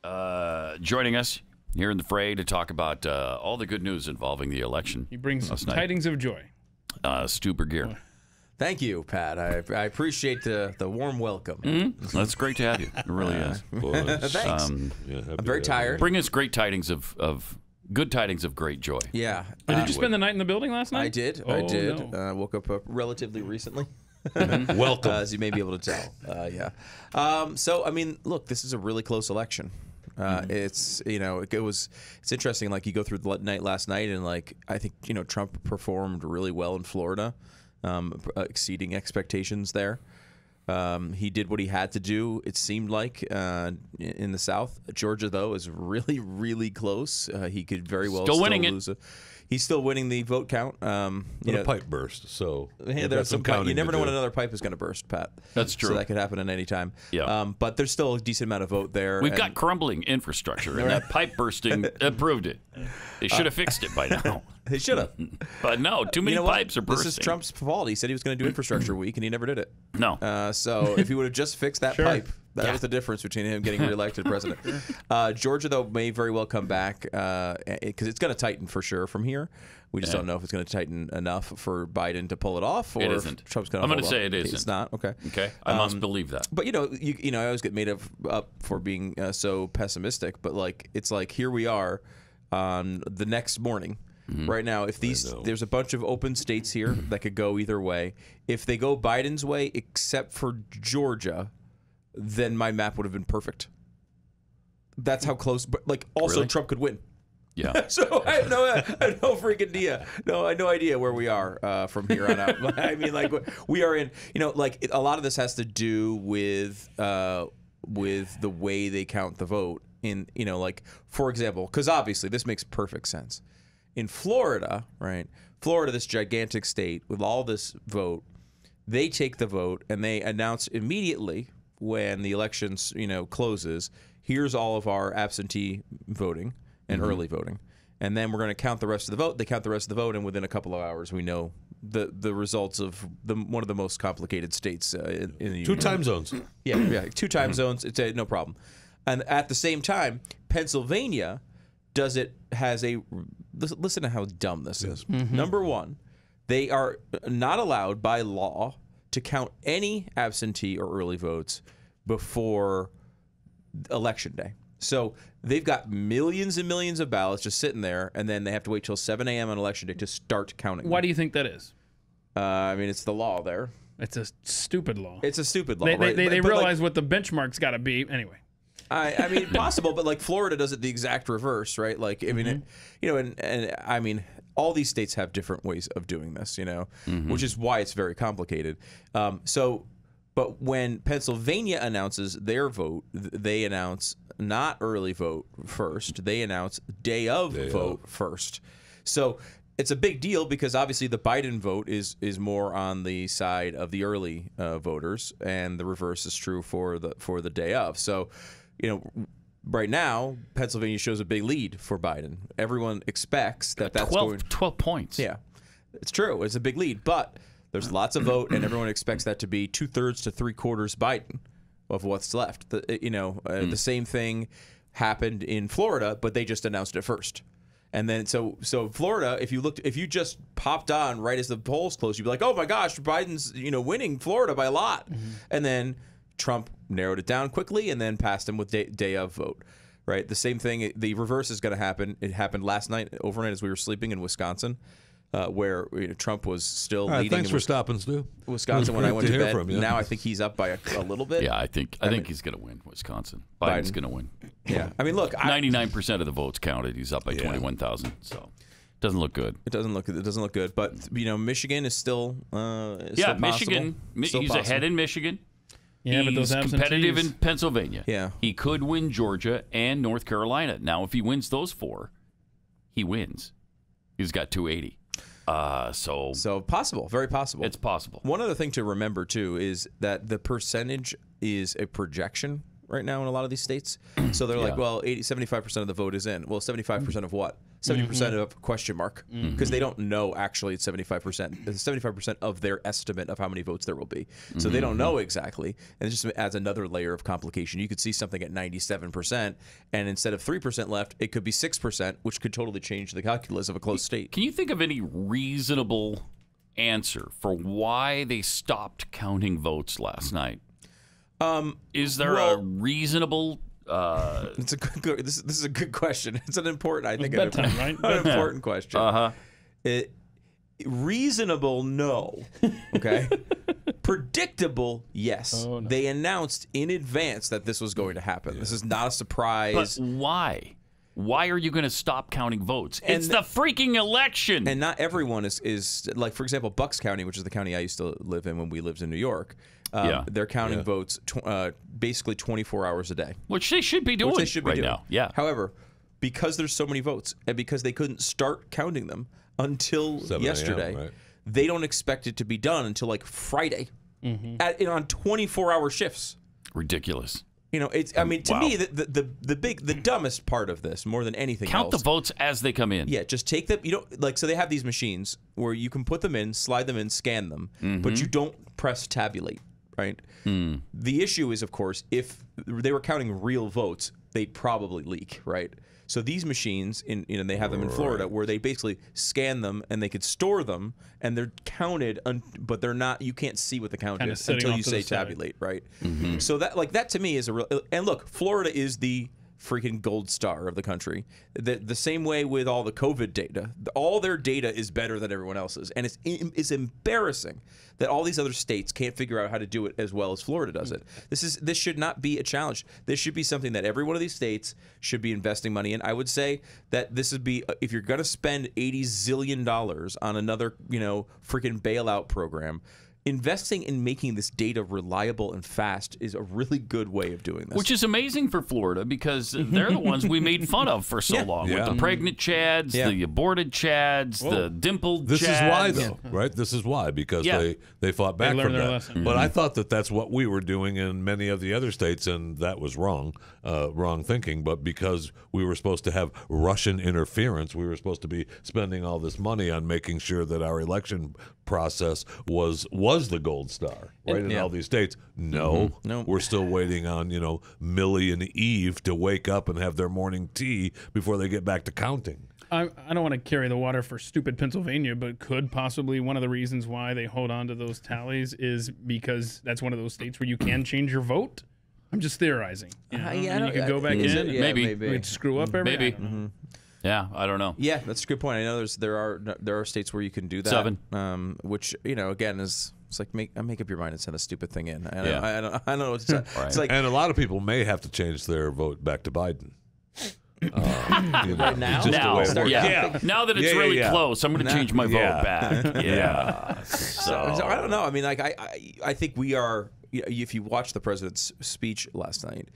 joining us here in the fray to talk about all the good news involving the election. He brings tidings of joy. Stu Burguiere. Thank you, Pat. I appreciate the warm welcome. Mm-hmm. That's great to have you. It really is. Thanks. I'm very tired. Bring us great tidings of good tidings of great joy. Yeah. Did you spend the night in the building last night? I did. Oh, I did. No. Woke up relatively recently. Welcome. As you may be able to tell. Yeah. So, I mean, look, this is a really close election. It's it's interesting. Like you go through the night last night, and like I think Trump performed really well in Florida, exceeding expectations there. He did what he had to do. It seemed like in the South. Georgia though is really really close. He could very well still winning lose it. He's still winning the vote count. A pipe burst, so there's some counting. You never know when another pipe is going to burst, Pat. That's true. So that could happen at any time. Yeah. But there's still a decent amount of vote there. We've got crumbling infrastructure, and that pipe bursting proved it. They should have fixed it by now. They should have. But no, too many pipes are bursting. This is Trump's fault. He said he was going to do infrastructure week, and he never did it. No. So if he would have just fixed that pipe, that was the difference between him getting reelected president. Georgia, though, may very well come back because it's going to tighten for sure from here. We just don't know if it's going to tighten enough for Biden to pull it off, or it isn't. If Trump's going to. I'm going to say it isn't. It's not. Okay. Okay. I must believe that. But I always get made up for being so pessimistic. But it's like here we are on the next morning. Right now, if there's a bunch of open states here that could go either way. If they go Biden's way, except for Georgia, then my map would have been perfect. That's how close. But also Really? Trump could win. Yeah. So I have no freaking idea. No, I have no idea where we are from here on out. I mean, we are in. A lot of this has to do with the way they count the vote. For example, because obviously this makes perfect sense. In Florida, right? Florida, this gigantic state with all this vote, they take the vote and they announce immediately when the elections, closes. Here's all of our absentee voting and early voting, and then we're going to count the rest of the vote. They count the rest of the vote, and within a couple of hours, we know the results of one of the most complicated states in the Union. 2 time zones. Yeah, 2 time zones. It's no problem. And at the same time, Pennsylvania listen to how dumb this is. Number one, they are not allowed by law to count any absentee or early votes before election day. So they've got millions and millions of ballots just sitting there, and then they have to wait till 7 a.m. on election day to start counting. Why do you think that is? I mean, it's the law there. It's a stupid law. It's a stupid law. They realize what the benchmark's got to be anyway. I mean, possible, but Florida does it the exact reverse, right? I mean, all these states have different ways of doing this, which is why it's very complicated. But when Pennsylvania announces their vote, they announce not early vote first. They announce day of vote first. So it's a big deal because obviously the Biden vote is more on the side of the early voters, and the reverse is true for the day of. So, right now Pennsylvania shows a big lead for Biden. Everyone expects that's 12 points. Yeah, it's true. It's a big lead, but there's lots of vote, and everyone expects that to be 2/3 to 3/4 Biden of what's left. The same thing happened in Florida, but they just announced it first. And then so Florida, if you just popped on right as the polls closed, you'd be like, oh my gosh, Biden's winning Florida by a lot, and then Trump narrowed it down quickly and then passed him with day of vote. Right, the same thing. The reverse is going to happen. It happened last night, overnight, as we were sleeping in Wisconsin. Where Trump was still leading. Thanks for stopping, Stu. Wisconsin when I went to bed. Now I think he's up by a little bit. Yeah, I think he's going to win Wisconsin. Biden's going to win. Yeah, I mean, look, 99% of the votes counted. He's up by 21,000. So doesn't look good. It doesn't look good. But Michigan is still. Still Michigan. He's ahead in Michigan. Yeah, but those he's competitive in Pennsylvania. Yeah, he could win Georgia and North Carolina. Now, if he wins those 4, he wins. He's got 280. So possible, very possible. It's possible. One other thing to remember too is that the percentage is a projection right now in a lot of these states. So they're like, well, 75% of the vote is in. Well, 75% of what? 70% of question mark, because they don't know actually it's 75%. It's 75% of their estimate of how many votes there will be. So they don't know exactly, and it just adds another layer of complication. You could see something at 97%, and instead of 3% left, it could be 6%, which could totally change the calculus of a closed state. Can you think of any reasonable answer for why they stopped counting votes last night? Is there a reasonable? It's a good. This is a good question. It's an important. I think bedtime, right? An important question. Reasonable, no. Okay. Predictable, yes. Oh, no. They announced in advance that this was going to happen. This is not a surprise. But why? Why are you going to stop counting votes? It's the freaking election. And not everyone is like, for example, Bucks County, which is the county I used to live in when we lived in New York. They're counting votes basically 24 hours a day. Which they should be doing now. Yeah. However, because there's so many votes and because they couldn't start counting them until 7 yesterday, right? they don't expect it to be done until like Friday on 24-hour shifts. Ridiculous. You know, it's. I mean, to me, the dumbest part of this, more than anything else, count the votes as they come in. Yeah, just take them. You don't like. So they have these machines where you can put them in, slide them in, scan them, but you don't press tabulate. Right. The issue is, of course, if they were counting real votes, they'd probably leak. Right. So these machines, they have them in Florida, where they basically scan them and they could store them, and they're counted, but they're not. You can't see what the count is until you say tabulate, right? So that to me is a real. And look, Florida is the freaking gold star of the country. The same way with all the COVID data, all their data is better than everyone else's, and it's embarrassing that all these other states can't figure out how to do it as well as Florida does it. This should not be a challenge. This should be something that every one of these states should be investing money in. I would say that this would be, if you're going to spend $80 zillion on another, freaking bailout program, investing in making this data reliable and fast is a really good way of doing this. Which is amazing for Florida because they're the ones we made fun of for so long. With the pregnant Chads, the aborted Chads, the dimpled Chads. This is why, though, right? This is why, because they fought back from that. Lesson. But I thought that's what we were doing in many of the other states, and that was wrong thinking. But because we were supposed to have Russian interference, we were supposed to be spending all this money on making sure that our election process was the gold star, right? In all these states. No, we're still waiting on, Millie and Eve to wake up and have their morning tea before they get back to counting. I don't want to carry the water for stupid Pennsylvania, but could possibly one of the reasons why they hold on to those tallies is because that's one of those states where you can change your vote? I'm just theorizing. And you can go back in. Maybe. We'd screw up everything. Maybe. Yeah, I don't know. Yeah, that's a good point. I know there are states where you can do that. 7. Which again is it's like make up your mind and send a stupid thing in. I don't know. It's like, and a lot of people may have to change their vote back to Biden. Right now, now that it's really close, I'm going to change my vote back. Yeah. So I don't know. I mean, like I think we are. If you watch the president's speech last night,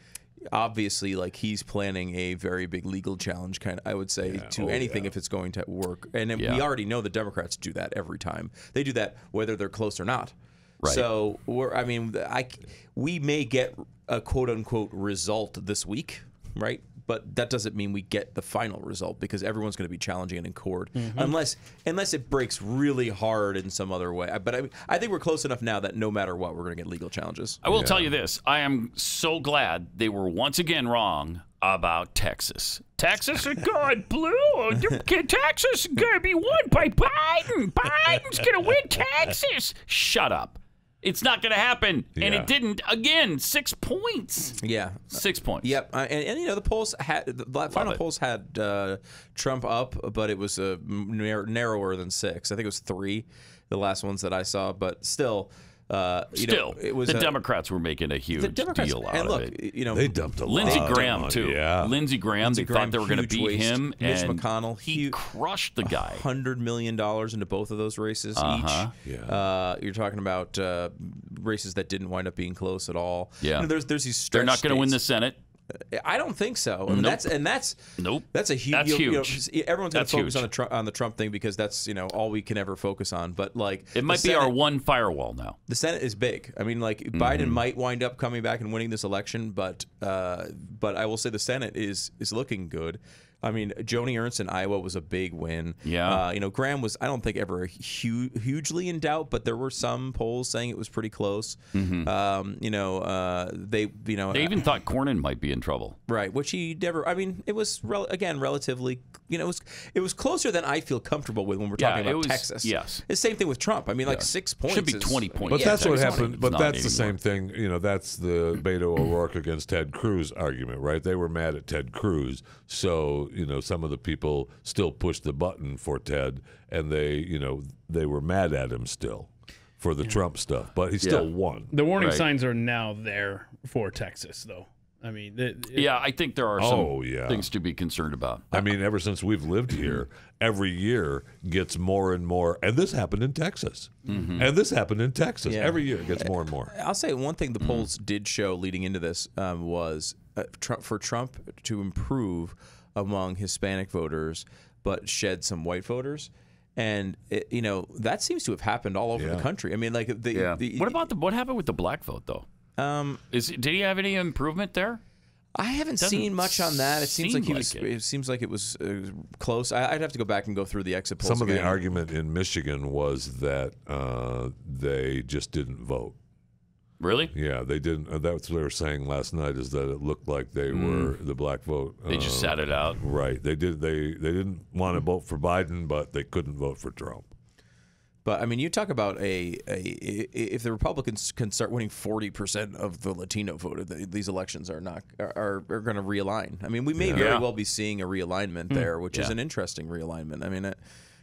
obviously, like he's planning a very big legal challenge, kind of, I would say, to anything if it's going to work. And we already know the Democrats do that every time. They do that whether they're close or not. Right. So we may get a quote unquote result this week, right? But that doesn't mean we get the final result because everyone's going to be challenging it in court, unless it breaks really hard in some other way. But I think we're close enough now that no matter what, we're going to get legal challenges. I will tell you this: I am so glad they were once again wrong about Texas. Texas is good, blue. Texas is going to be won by Biden. Biden's going to win Texas. Shut up. It's not going to happen, and it didn't. Again, 6 points. Yeah, 6 points. Yep, and the polls the final polls had Trump up, but it was narrower than 6. I think it was 3, the last ones that I saw, but still. It was the Democrats were making a huge deal out of it. They dumped a lot. Lindsey Graham too. Yeah, Lindsey Graham. They thought they were going to beat him, Mitch and McConnell. He crushed the guy. $100 million into both of those races each. Yeah. You're talking about races that didn't wind up being close at all. Yeah, there's these stretch They're not going to win the Senate. I don't think so. I mean, that's a huge. That's huge. Everyone's going to focus on the Trump thing because that's all we can ever focus on. But like it might be our one firewall now. The Senate is big. I mean, like Biden might wind up coming back and winning this election, but I will say the Senate is looking good. I mean, Joni Ernst in Iowa was a big win. Yeah. You know, Graham was, I don't think, ever hugely in doubt, but there were some polls saying it was pretty close. You know, they even thought Cornyn might be in trouble. Right, which he never. I mean, it was again relatively. You know, it was closer than I feel comfortable with when we're talking about Texas. Yes, the same thing with Trump. I mean, like 6 points should be 20 points. But that's what happened. But It's that's not the same anymore. thing. You know, that's the Beto O'Rourke against Ted Cruz argument, right? They were mad at Ted Cruz, so you know some of the people still pushed the button for Ted, and they were mad at him still for the Trump stuff, but he still won. The warning signs are now there for Texas, though. I mean, I think there are some yeah. things to be concerned about. I mean, ever since we've lived here, every year gets more and more. And this happened in Texas. And this happened in Texas. Yeah. Every year it gets more and more. I'll say one thing the polls did show leading into this was for Trump to improve among Hispanic voters, but shed some white voters. And you know that seems to have happened all over the country. I mean, like what happened with the black vote though? Did he have any improvement there? I haven't seen much on that. It seems like it seems like it was close. I'd have to go back and go through the exit polls. Some of again. the argument in Michigan was that they just didn't vote. Really? Yeah, they didn't. That's what they were saying last night. Is that it looked like they were the black vote. They just sat it out. Right. They did. They didn't want to vote for Biden, but they couldn't vote for Trump. But I mean, you talk about if the Republicans can start winning 40% of the Latino vote, these elections are going to realign. I mean, we may very well be seeing a realignment there, which is an interesting realignment. I mean,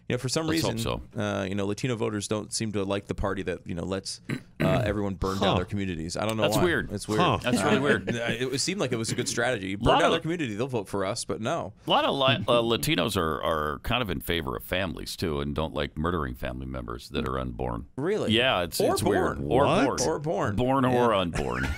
you know, for some reason, you know, Latino voters don't seem to like the party that lets everyone burn down their communities. I don't know. That's why. weird. It's weird. That's really weird. It seemed like it was a good strategy. Burn down their community, they'll vote for us. But no, a lot of Latinos are kind of in favor of families too, and don't like murdering family members that are unborn. Really? Yeah, it's born. weird. Or born. Born or unborn.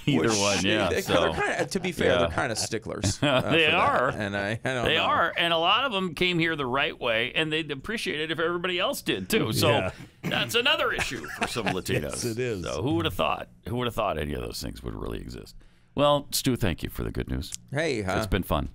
Either one, yeah. To be fair, they're kind of sticklers. They are, and I don't they know. are, and a lot of them came here the right way, and they'd appreciate it if everybody else did too. So that's another issue for some Latinos. Yes, it is. So who would have thought? Who would have thought any of those things would really exist? Well, Stu, thank you for the good news. Hey, it's been fun.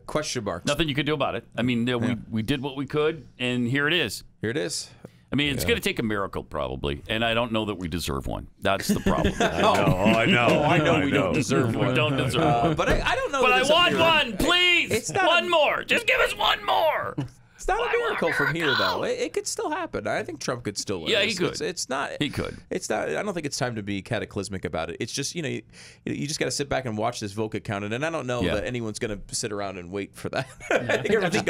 Question marks. Nothing you could do about it. I mean, we did what we could, and here it is. Here it is. I mean, it's going to take a miracle probably, and I don't know that we deserve one. That's the problem. I know. We don't deserve one. We don't deserve one. But I don't know. But that I it's a want miracle. one, please. It's not one more. Just give us one more. It's not a miracle from here, though. It could still happen. I think Trump could still win. Yeah, he could. It's not. He could. It's not. I don't think it's time to be cataclysmic about it. It's just you just got to sit back and watch this vote get counted. And I don't know that anyone's going to sit around and wait for that. I think everyone's just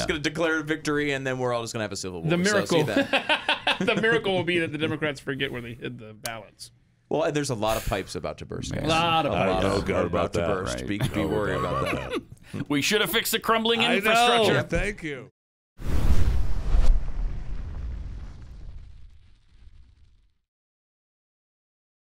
going to declare a victory, and then we're all just going to have a civil war. The miracle. So, see that. The miracle will be that the Democrats forget where they hid the ballots. Well, and there's a lot of pipes about to burst. A lot of I know ballots. about to that. burst. Right. Be worried about that. We should have fixed the crumbling I infrastructure. know. Thank you.